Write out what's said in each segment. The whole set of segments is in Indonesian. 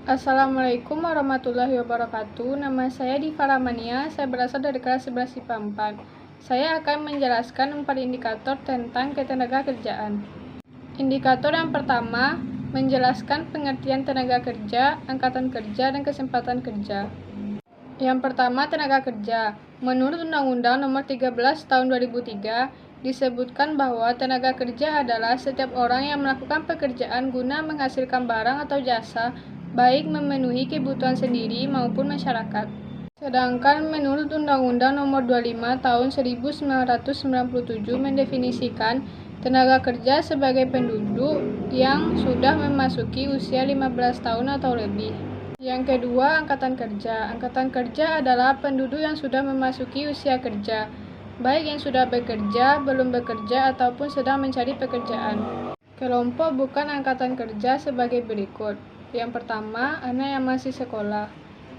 Assalamualaikum warahmatullahi wabarakatuh. Nama saya Diva Ramania, saya berasal dari kelas 11 IPA 4. Saya akan menjelaskan 4 indikator tentang ketenagakerjaan. Indikator yang pertama, menjelaskan pengertian tenaga kerja, angkatan kerja, dan kesempatan kerja. Yang pertama, tenaga kerja. Menurut Undang-Undang Nomor 13 Tahun 2003, disebutkan bahwa tenaga kerja adalah setiap orang yang melakukan pekerjaan guna menghasilkan barang atau jasa, baik memenuhi kebutuhan sendiri maupun masyarakat. Sedangkan menurut Undang-Undang Nomor 25 Tahun 1997 mendefinisikan tenaga kerja sebagai penduduk yang sudah memasuki usia 15 tahun atau lebih. Yang kedua, angkatan kerja. Angkatan kerja adalah penduduk yang sudah memasuki usia kerja, baik yang sudah bekerja, belum bekerja, ataupun sedang mencari pekerjaan. Kelompok bukan angkatan kerja sebagai berikut. Yang pertama, anak yang masih sekolah.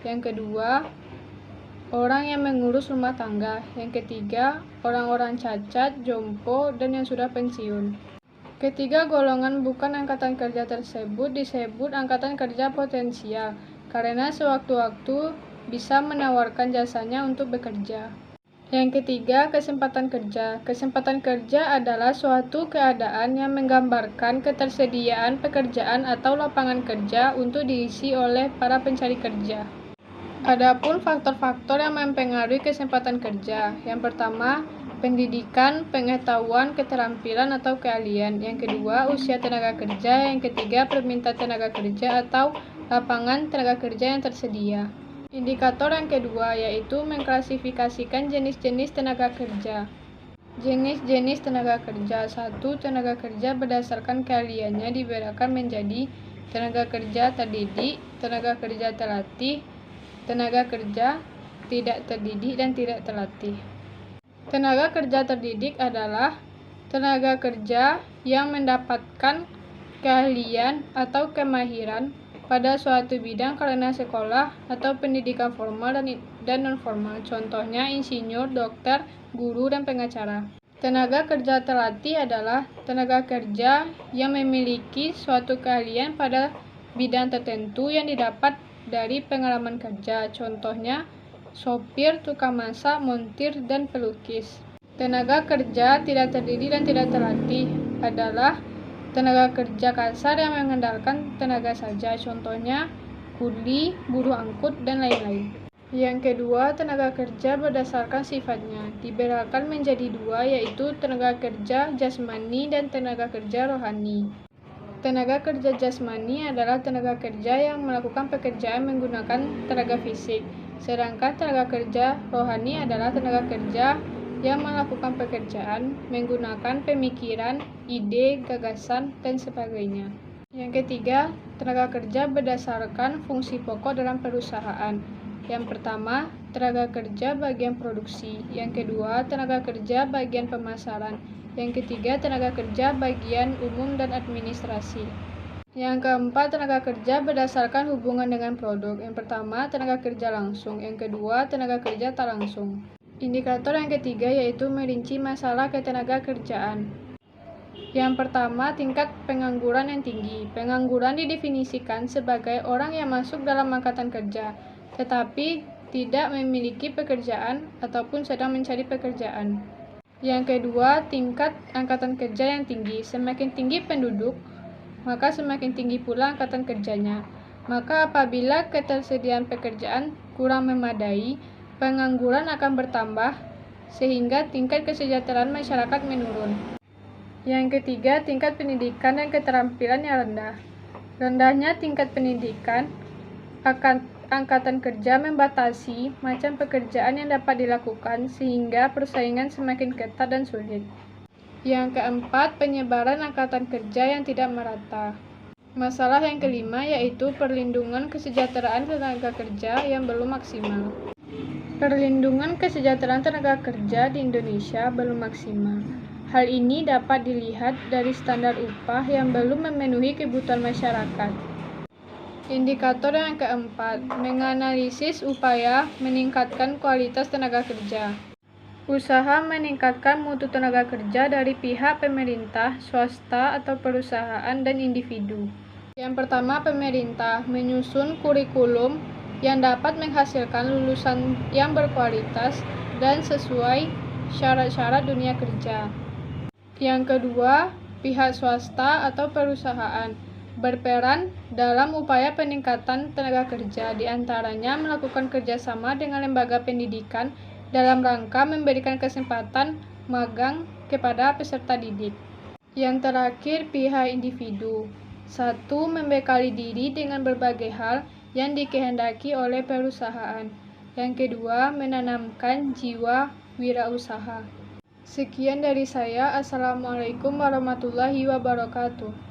Yang kedua, orang yang mengurus rumah tangga. Yang ketiga, orang-orang cacat, jompo, dan yang sudah pensiun. Ketiga golongan bukan angkatan kerja tersebut disebut angkatan kerja potensial, karena sewaktu-waktu bisa menawarkan jasanya untuk bekerja. Yang ketiga, kesempatan kerja. Kesempatan kerja adalah suatu keadaan yang menggambarkan ketersediaan pekerjaan atau lapangan kerja untuk diisi oleh para pencari kerja. Adapun faktor-faktor yang mempengaruhi kesempatan kerja. Yang pertama, pendidikan, pengetahuan, keterampilan atau keahlian. Yang kedua, usia tenaga kerja. Yang ketiga, permintaan tenaga kerja atau lapangan tenaga kerja yang tersedia. Indikator yang kedua yaitu mengklasifikasikan jenis-jenis tenaga kerja. Jenis-jenis tenaga kerja. 1. Tenaga kerja berdasarkan keahliannya dibedakan menjadi tenaga kerja terdidik, tenaga kerja terlatih, tenaga kerja tidak terdidik, dan tidak terlatih. Tenaga kerja terdidik adalah tenaga kerja yang mendapatkan keahlian atau kemahiran pada suatu bidang karena sekolah atau pendidikan formal dan non-formal. Contohnya insinyur, dokter, guru, dan pengacara. Tenaga kerja terlatih adalah tenaga kerja yang memiliki suatu keahlian pada bidang tertentu yang didapat dari pengalaman kerja. Contohnya sopir, tukang masak, montir, dan pelukis. Tenaga kerja tidak terdidik dan tidak terlatih adalah tenaga kerja kasar yang mengandalkan tenaga saja, contohnya kuli, buruh angkut, dan lain-lain. Yang kedua, tenaga kerja berdasarkan sifatnya dibedakan menjadi dua, yaitu tenaga kerja jasmani dan tenaga kerja rohani. Tenaga kerja jasmani adalah tenaga kerja yang melakukan pekerjaan menggunakan tenaga fisik, sedangkan tenaga kerja rohani adalah tenaga kerja yang melakukan pekerjaan menggunakan pemikiran, ide, gagasan, dan sebagainya. Yang ketiga, tenaga kerja berdasarkan fungsi pokok dalam perusahaan. Yang pertama, tenaga kerja bagian produksi. Yang kedua, tenaga kerja bagian pemasaran. Yang ketiga, tenaga kerja bagian umum dan administrasi. Yang keempat, tenaga kerja berdasarkan hubungan dengan produk. Yang pertama, tenaga kerja langsung. Yang kedua, tenaga kerja tak langsung. Indikator yang ketiga yaitu merinci masalah ketenaga kerjaan. Yang pertama, tingkat pengangguran yang tinggi. Pengangguran didefinisikan sebagai orang yang masuk dalam angkatan kerja, tetapi tidak memiliki pekerjaan ataupun sedang mencari pekerjaan. Yang kedua, tingkat angkatan kerja yang tinggi. Semakin tinggi penduduk, maka semakin tinggi pula angkatan kerjanya. Maka apabila ketersediaan pekerjaan kurang memadai, pengangguran akan bertambah sehingga tingkat kesejahteraan masyarakat menurun. Yang ketiga, tingkat pendidikan dan keterampilan yang rendah. Rendahnya tingkat pendidikan akan angkatan kerja membatasi macam pekerjaan yang dapat dilakukan sehingga persaingan semakin ketat dan sulit. Yang keempat, penyebaran angkatan kerja yang tidak merata. Masalah yang kelima yaitu perlindungan kesejahteraan tenaga kerja yang belum maksimal. Perlindungan kesejahteraan tenaga kerja di Indonesia belum maksimal. Hal ini dapat dilihat dari standar upah yang belum memenuhi kebutuhan masyarakat. Indikator yang keempat, menganalisis upaya meningkatkan kualitas tenaga kerja. Usaha meningkatkan mutu tenaga kerja dari pihak pemerintah, swasta, atau perusahaan dan individu. Yang pertama, pemerintah menyusun kurikulum yang dapat menghasilkan lulusan yang berkualitas dan sesuai syarat-syarat dunia kerja. Yang kedua, pihak swasta atau perusahaan berperan dalam upaya peningkatan tenaga kerja, diantaranya melakukan kerjasama dengan lembaga pendidikan dalam rangka memberikan kesempatan magang kepada peserta didik. Yang terakhir, pihak individu. 1. Membekali diri dengan berbagai hal yang dikehendaki oleh perusahaan. Yang kedua, menanamkan jiwa wirausaha. Sekian dari saya. Assalamualaikum warahmatullahi wabarakatuh.